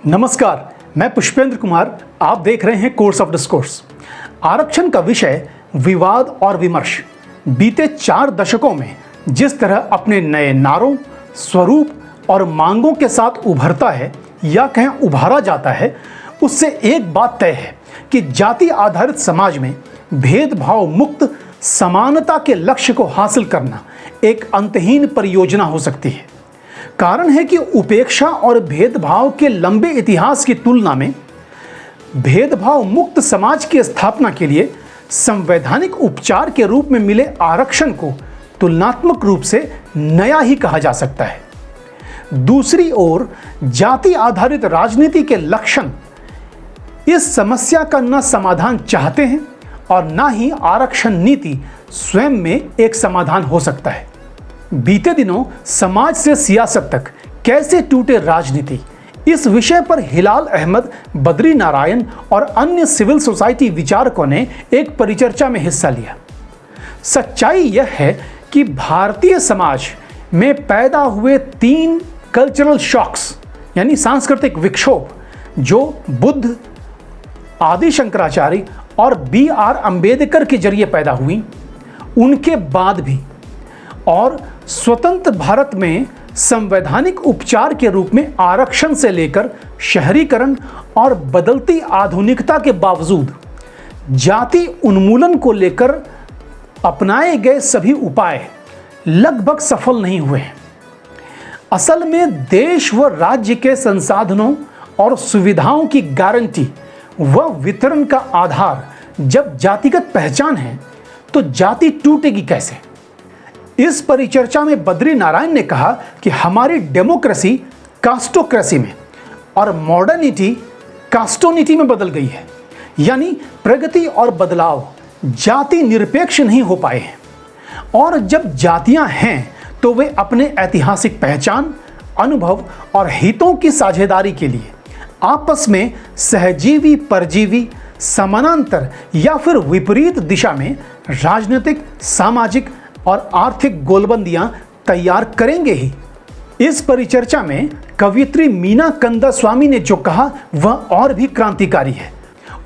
नमस्कार, मैं पुष्पेंद्र कुमार। आप देख रहे हैं कोर्स ऑफ डिस्कोर्स। आरक्षण का विषय विवाद और विमर्श बीते 4 दशकों में जिस तरह अपने नए नारों, स्वरूप और मांगों के साथ उभरता है या कहें उभारा जाता है, उससे एक बात तय है कि जाति आधारित समाज में भेदभाव मुक्त समानता के लक्ष्य को हासिल करना एक अंतहीन परियोजना हो सकती है। कारण है कि उपेक्षा और भेदभाव के लंबे इतिहास की तुलना में भेदभाव मुक्त समाज की स्थापना के लिए संवैधानिक उपचार के रूप में मिले आरक्षण को तुलनात्मक रूप से नया ही कहा जा सकता है। दूसरी ओर जाति आधारित राजनीति के लक्षण इस समस्या का न समाधान चाहते हैं और न ही आरक्षण नीति स्वयं में एक समाधान हो सकता है। बीते दिनों समाज से सियासत तक कैसे टूटे राजनीति, इस विषय पर हिलाल अहमद, बद्री नारायण और अन्य सिविल सोसाइटी विचारकों ने एक परिचर्चा में हिस्सा लिया। सच्चाई यह है कि भारतीय समाज में पैदा हुए 3 कल्चरल शॉक्स यानी सांस्कृतिक विक्षोभ जो बुद्ध, आदि शंकराचार्य और B.R. अम्बेडकर के जरिए पैदा हुई, उनके बाद भी और स्वतंत्र भारत में संवैधानिक उपचार के रूप में आरक्षण से लेकर शहरीकरण और बदलती आधुनिकता के बावजूद जाति उन्मूलन को लेकर अपनाए गए सभी उपाय लगभग सफल नहीं हुए हैं। असल में देश व राज्य के संसाधनों और सुविधाओं की गारंटी व वितरण का आधार जब जातिगत पहचान है तो जाति टूटेगी कैसे। इस परिचर्चा में बद्री नारायण ने कहा कि हमारी डेमोक्रेसी कास्टोक्रेसी में और मॉडर्निटी कास्टोनिटी में बदल गई है, यानी प्रगति और बदलाव जाति निरपेक्ष नहीं हो पाए हैं। और जब जातियां हैं तो वे अपने ऐतिहासिक पहचान, अनुभव और हितों की साझेदारी के लिए आपस में सहजीवी, परजीवी, समानांतर या फिर विपरीत दिशा में राजनीतिक, सामाजिक और आर्थिक गोलबंदियां तैयार करेंगे ही। इस परिचर्चा में कवयित्री मीना कंदास्वामी ने जो कहा वह और भी क्रांतिकारी है।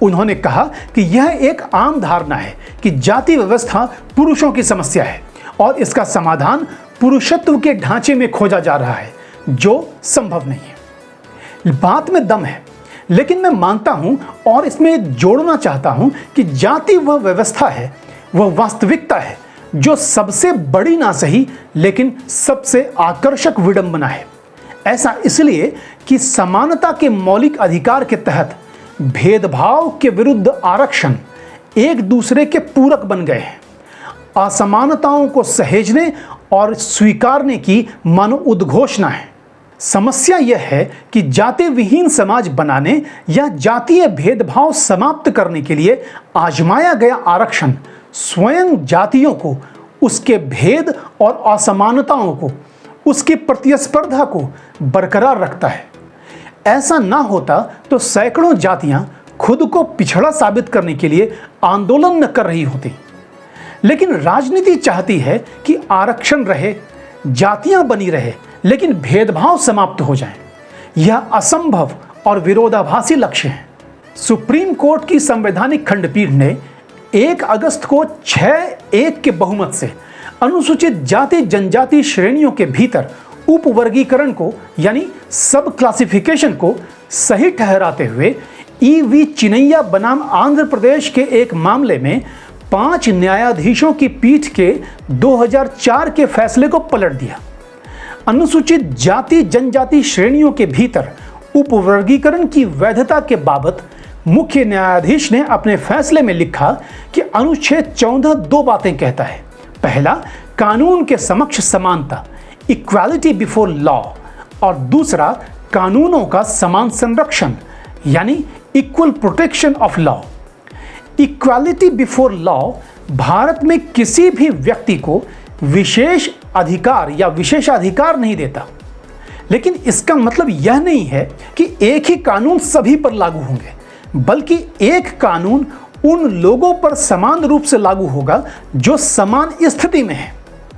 उन्होंने कहा कि यह एक आम धारणा है कि जाति व्यवस्था पुरुषों की समस्या है और इसका समाधान पुरुषत्व के ढांचे में खोजा जा रहा है, जो संभव नहीं है। बात में दम है, लेकिन मैं मानता हूं और इसमें जोड़ना चाहता हूं कि जाति वह व्यवस्था है, वह वास्तविकता है जो सबसे बड़ी ना सही लेकिन सबसे आकर्षक विडंबना है। ऐसा इसलिए कि समानता के मौलिक अधिकार के तहत भेदभाव के विरुद्ध आरक्षण एक दूसरे के पूरक बन गए हैं। असमानताओं को सहेजने और स्वीकारने की मानो उद्घोषणा है। समस्या यह है कि जाति विहीन समाज बनाने या जातीय भेदभाव समाप्त करने के लिए आजमाया गया आरक्षण स्वयं जातियों को, उसके भेद और असमानताओं को, उसकी प्रतिस्पर्धा को बरकरार रखता है। ऐसा ना होता तो सैकड़ों जातियां खुद को पिछड़ा साबित करने के लिए आंदोलन न कर रही होती। लेकिन राजनीति चाहती है कि आरक्षण रहे, जातियां बनी रहे, लेकिन भेदभाव समाप्त हो जाए। यह असंभव और विरोधाभासी लक्ष्य है। सुप्रीम कोर्ट की संवैधानिक खंडपीठ ने 1 अगस्त को 6-1 के बहुमत से अनुसूचित जाति जनजाति श्रेणियों के भीतर उपवर्गीकरण को यानी सब क्लासिफिकेशन को सही ठहराते हुए E.V. चिनैया बनाम आंध्र प्रदेश के एक मामले में 5 न्यायाधीशों की पीठ के 2004 के फैसले को पलट दिया। अनुसूचित जाति जनजाति श्रेणियों के भीतर उपवर्गीकरण की वैधता के बाबत मुख्य न्यायाधीश ने अपने फैसले में लिखा कि अनुच्छेद 14 2 बातें कहता है। पहला, कानून के समक्ष समानता, इक्वालिटी बिफोर लॉ, और दूसरा, कानूनों का समान संरक्षण यानी equal protection of law. Equality before law Bharat में किसी भी व्यक्ति को विशेष अधिकार या विशेषाधिकार नहीं देता, लेकिन इसका मतलब यह नहीं है कि एक ही कानून सभी पर लागू होंगे, बल्कि एक कानून उन लोगों पर समान रूप से लागू होगा जो समान स्थिति में हैं।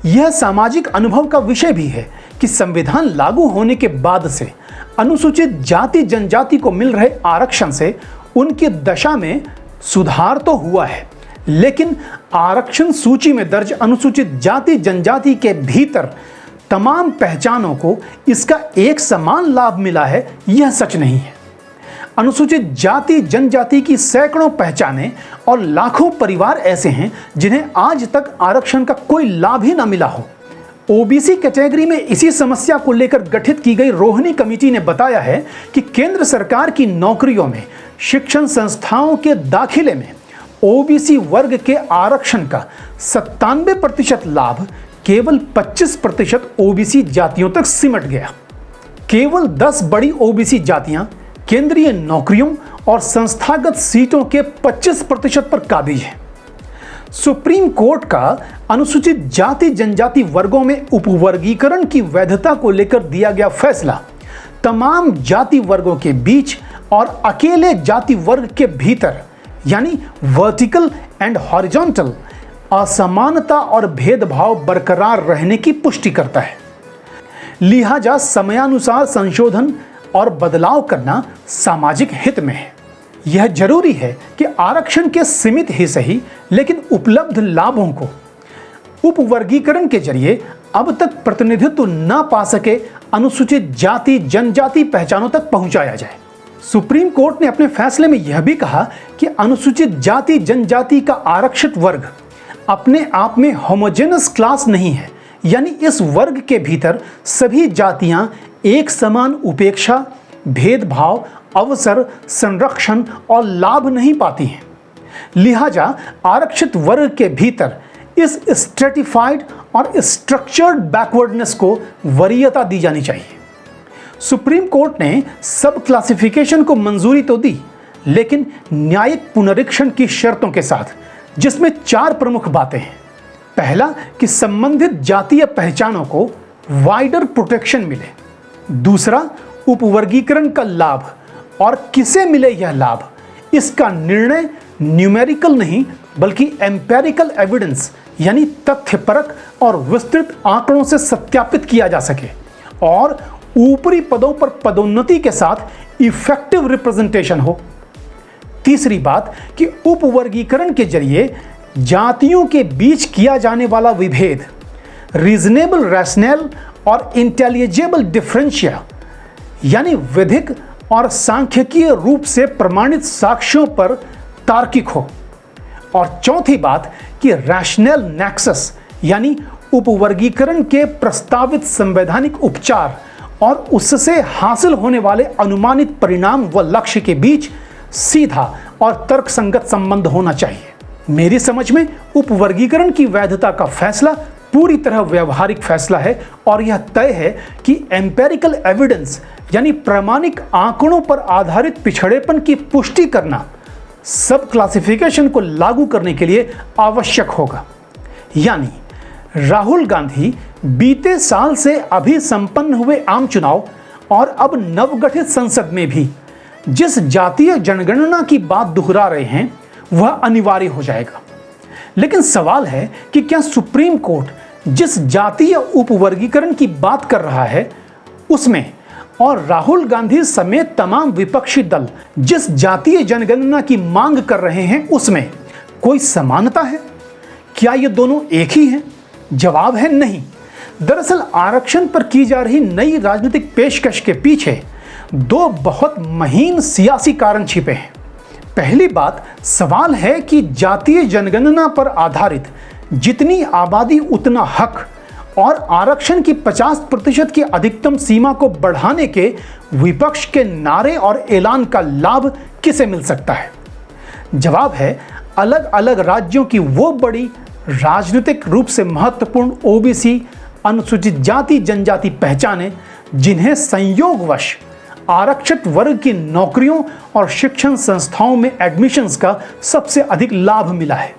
यह सामाजिक अनुभव का विषय भी है कि कि संविधान लागू होने के बाद से अनुसूचित जाति जनजाति को मिल रहे आरक्षण से उनकी दशा में सुधार तो हुआ है, लेकिन आरक्षण सूची में दर्ज अनुसूचित जाति जनजाति के भीतर तमाम पहचानों को इसका एक समान लाभ मिला है, यह सच नहीं है। अनुसूचित जाति जनजाति की सैकड़ों पहचानें और लाखों परिवार ऐसे हैं जिन्हें आज तक आरक्षण का कोई लाभ ही न मिला हो। ओबीसी कैटेगरी में इसी समस्या को लेकर गठित की गई रोहिणी कमेटी ने बताया है कि केंद्र सरकार की नौकरियों में शिक्षण संस्थाओं के दाखिले में ओबीसी वर्ग के आरक्षण का 97% लाभ केवल 25% ओबीसी जातियों तक सिमट गया। केवल 10 बड़ी ओबीसी जातियां केंद्रीय नौकरियों और संस्थागत सीटों के 25% पर काबिज हैं। सुप्रीम कोर्ट का अनुसूचित जाति जनजाति वर्गों में उपवर्गीकरण की वैधता को लेकर दिया गया फैसला तमाम जाति वर्गों के बीच और अकेले जाति वर्ग के भीतर यानी वर्टिकल एंड हॉरिजॉन्टल असमानता और भेदभाव बरकरार रहने की पुष्टि करता है। लिहाजा समयानुसार संशोधन और बदलाव करना सामाजिक हित में है। यह जरूरी है कि आरक्षण के सीमित ही सही लेकिन उपलब्ध लाभों को उपवर्गीकरण के जरिए अब तक प्रतिनिधित्व न पा सके अनुसूचित जाति जनजाति पहचानों तक पहुंचाया जाए। सुप्रीम कोर्ट ने अपने फैसले में यह भी कहा कि अनुसूचित जाति जनजाति का आरक्षित वर्ग अपने आप में होमोजेनस क्लास नहीं है, यानी इस वर्ग के भीतर सभी जातियां एक समान उपेक्षा, भेदभाव, अवसर, संरक्षण और लाभ नहीं पाती हैं। लिहाजा आरक्षित वर्ग के भीतर इस स्ट्रेटिफाइड और स्ट्रक्चर्ड बैकवर्डनेस को वरीयता दी जानी चाहिए। सुप्रीम कोर्ट ने सब क्लासिफिकेशन को मंजूरी तो दी, लेकिन न्यायिक पुनरीक्षण की शर्तों के साथ, जिसमें 4 प्रमुख बातें हैं। पहला कि संबंधित जातीय पहचानों को वाइडर प्रोटेक्शन मिले। दूसरा, उपवर्गीकरण का लाभ और किसे मिले यह लाभ, इसका निर्णय न्यूमेरिकल नहीं बल्कि एम्पेरिकल एविडेंस यानी तथ्यपरक और विस्तृत आंकड़ों से सत्यापित किया जा सके। और ऊपरी पदों पर पदोन्नति के साथ इफेक्टिव रिप्रेजेंटेशन हो। तीसरी बात कि उपवर्गीकरण के जरिए जातियों के बीच किया जाने वाला विभेद रीजनेबल रैशनल और इंटेलिजेबल डिफरेंशिया यानी विधिक और सांख्यिकीय रूप से प्रमाणित साक्ष्यों पर तार्किक हो। और चौथी बात कि रैशनल नेक्सस यानी उपवर्गीकरण के प्रस्तावित संवैधानिक उपचार और उससे हासिल होने वाले अनुमानित परिणाम व लक्ष्य के बीच सीधा और तर्कसंगत संबंध होना चाहिए। मेरी समझ में उपवर्गीकरण की वैधता का फैसला पूरी तरह व्यवहारिक फैसला है और यह तय है कि एम्पेरिकल एविडेंस यानी प्रामाणिक आंकड़ों पर आधारित पिछड़ेपन की पुष्टि करना सब क्लासिफिकेशन को लागू करने के लिए आवश्यक होगा। यानी राहुल गांधी बीते साल से अभी संपन्न हुए आम चुनाव और अब नवगठित संसद में भी जिस जातीय जनगणना की बात दोहरा रहे हैं वह अनिवार्य हो जाएगा। लेकिन सवाल है कि क्या सुप्रीम कोर्ट जिस जातीय उपवर्गीकरण की बात कर रहा है उसमें और राहुल गांधी समेत तमाम विपक्षी दल जिस जातीय जनगणना की मांग कर रहे हैं उसमें कोई समानता है? क्या ये दोनों एक ही हैं? जवाब है नहीं। दरअसल आरक्षण पर की जा रही नई राजनीतिक पेशकश के पीछे 2 बहुत महीन सियासी कारण छिपे हैं। पहली बात, सवाल है कि जातीय जनगणना पर आधारित जितनी आबादी उतना हक और आरक्षण की 50% की अधिकतम सीमा को बढ़ाने के विपक्ष के नारे और ऐलान का लाभ किसे मिल सकता है? जवाब है, अलग अलग राज्यों की वो बड़ी राजनीतिक रूप से महत्वपूर्ण ओबीसी अनुसूचित जाति जनजाति पहचाने जिन्हें संयोगवश आरक्षित वर्ग की नौकरियों और शिक्षण संस्थाओं में एडमिशन्स का सबसे अधिक लाभ मिला है,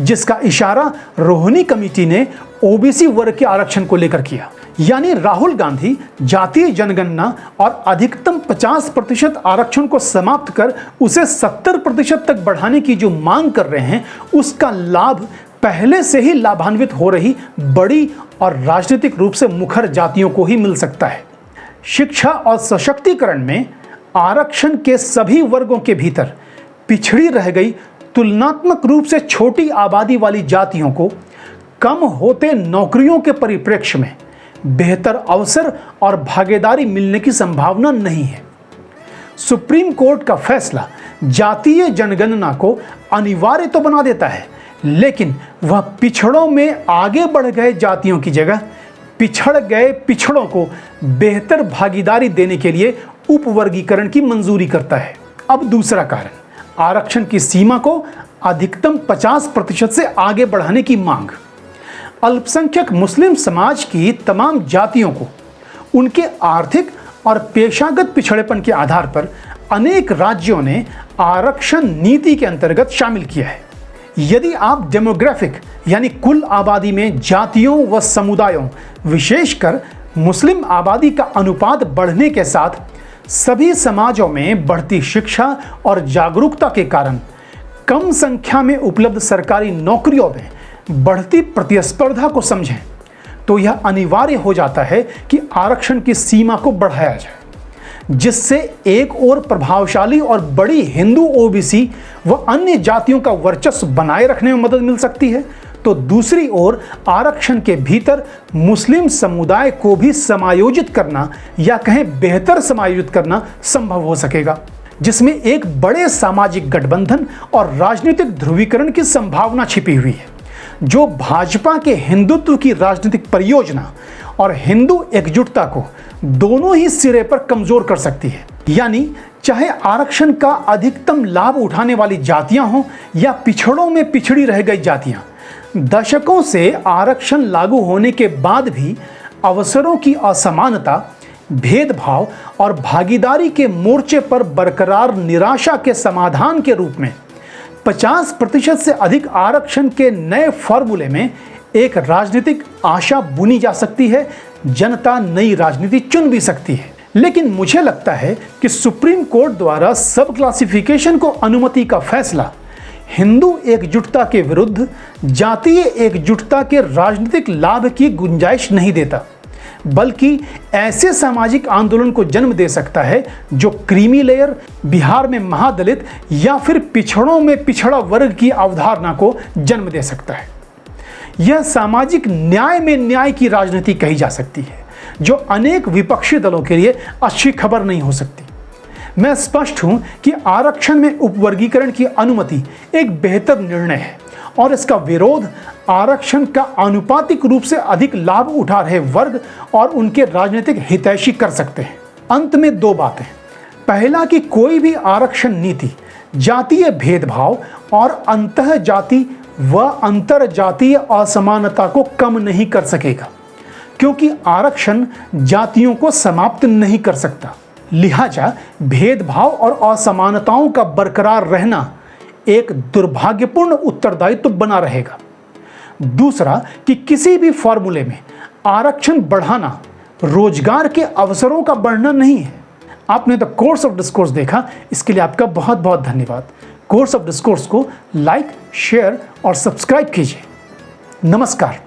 जिसका इशारा रोहिणी कमेटी ने ओबीसी वर्ग के आरक्षण को लेकर किया। यानी राहुल गांधी जातीय जनगणना और अधिकतम 50% आरक्षण को समाप्त कर उसे 70% तक बढ़ाने की जो मांग कर रहे हैं उसका लाभ पहले से ही लाभान्वित हो रही बड़ी और राजनीतिक रूप से मुखर जातियों को ही मिल सकता है। शिक्षा और सशक्तिकरण में आरक्षण के सभी वर्गों के भीतर पिछड़ी रह गई तुलनात्मक रूप से छोटी आबादी वाली जातियों को कम होते नौकरियों के परिप्रेक्ष्य में बेहतर अवसर और भागीदारी मिलने की संभावना नहीं है। सुप्रीम कोर्ट का फैसला जातीय जनगणना को अनिवार्य तो बना देता है, लेकिन वह पिछड़ों में आगे बढ़ गए जातियों की जगह पिछड़ गए पिछड़ों को बेहतर भागीदारी देने के लिए उपवर्गीकरण की मंजूरी करता है। अब दूसरा कारण, आरक्षण की सीमा को अधिकतम 50% से आगे बढ़ाने की मांग। अल्पसंख्यक मुस्लिम समाज की तमाम जातियों को उनके आर्थिक और पेशागत पिछड़ेपन के आधार पर अनेक राज्यों ने आरक्षण नीति के अंतर्गत शामिल किया है। यदि आप डेमोग्राफिक यानी कुल आबादी में जातियों व समुदायों, विशेषकर मुस्लिम आबादी का अनुपात बढ़ने के साथ सभी समाजों में बढ़ती शिक्षा और जागरूकता के कारण कम संख्या में उपलब्ध सरकारी नौकरियों में बढ़ती प्रतिस्पर्धा को समझें, तो यह अनिवार्य हो जाता है कि आरक्षण की सीमा को बढ़ाया जाए, जिससे एक और प्रभावशाली और बड़ी हिंदू ओबीसी व अन्य जातियों का वर्चस्व बनाए रखने में मदद मिल सकती है, तो दूसरी ओर आरक्षण के भीतर मुस्लिम समुदाय को भी समायोजित करना या कहें बेहतर समायोजित करना संभव हो सकेगा, जिसमें एक बड़े सामाजिक गठबंधन और राजनीतिक ध्रुवीकरण की संभावना छिपी हुई है, जो भाजपा के हिंदुत्व की राजनीतिक परियोजना और हिंदू एकजुटता को दोनों ही सिरे पर कमजोर कर सकती है। यानी चाहे आरक्षण का अधिकतम लाभ उठाने वाली जातियां हों या पिछड़ों में पिछड़ी रह गई जातियां, दशकों से आरक्षण लागू होने के बाद भी अवसरों की असमानता, भेदभाव और भागीदारी के मोर्चे पर बरकरार निराशा के समाधान के रूप में 50% से अधिक आरक्षण के नए फॉर्मूले में एक राजनीतिक आशा बुनी जा सकती है। जनता नई राजनीति चुन भी सकती है। लेकिन मुझे लगता है कि सुप्रीम कोर्ट द्वारा सब क्लासिफिकेशन को अनुमति का फैसला हिंदू एकजुटता के विरुद्ध जातीय एकजुटता के राजनीतिक लाभ की गुंजाइश नहीं देता, बल्कि ऐसे सामाजिक आंदोलन को जन्म दे सकता है जो क्रीमी लेयर, बिहार में महादलित या फिर पिछड़ों में पिछड़ा वर्ग की अवधारणा को जन्म दे सकता है। यह सामाजिक न्याय में न्याय की राजनीति कही जा सकती है, जो अनेक विपक्षी दलों के लिए अच्छी खबर नहीं हो सकती। मैं स्पष्ट हूं कि आरक्षण में उपवर्गीकरण की अनुमति एक बेहतर निर्णय है और इसका विरोध आरक्षण का आनुपातिक रूप से अधिक लाभ उठा रहे वर्ग और उनके राजनीतिक हितैषी कर सकते हैं। अंत में दो बातें। पहला कि कोई भी आरक्षण नीति जातीय भेदभाव और अंतः जाति व अंतर जातीय असमानता को कम नहीं कर सकेगा, क्योंकि आरक्षण जातियों को समाप्त नहीं कर सकता। लिहाजा भेदभाव और असमानताओं का बरकरार रहना एक दुर्भाग्यपूर्ण उत्तरदायित्व बना रहेगा। दूसरा कि किसी भी फॉर्मूले में आरक्षण बढ़ाना रोजगार के अवसरों का बढ़ना नहीं है। आपने द कोर्स ऑफ डिस्कोर्स देखा, इसके लिए आपका बहुत बहुत धन्यवाद। कोर्स ऑफ डिस्कोर्स को लाइक, शेयर और सब्सक्राइब कीजिए। नमस्कार।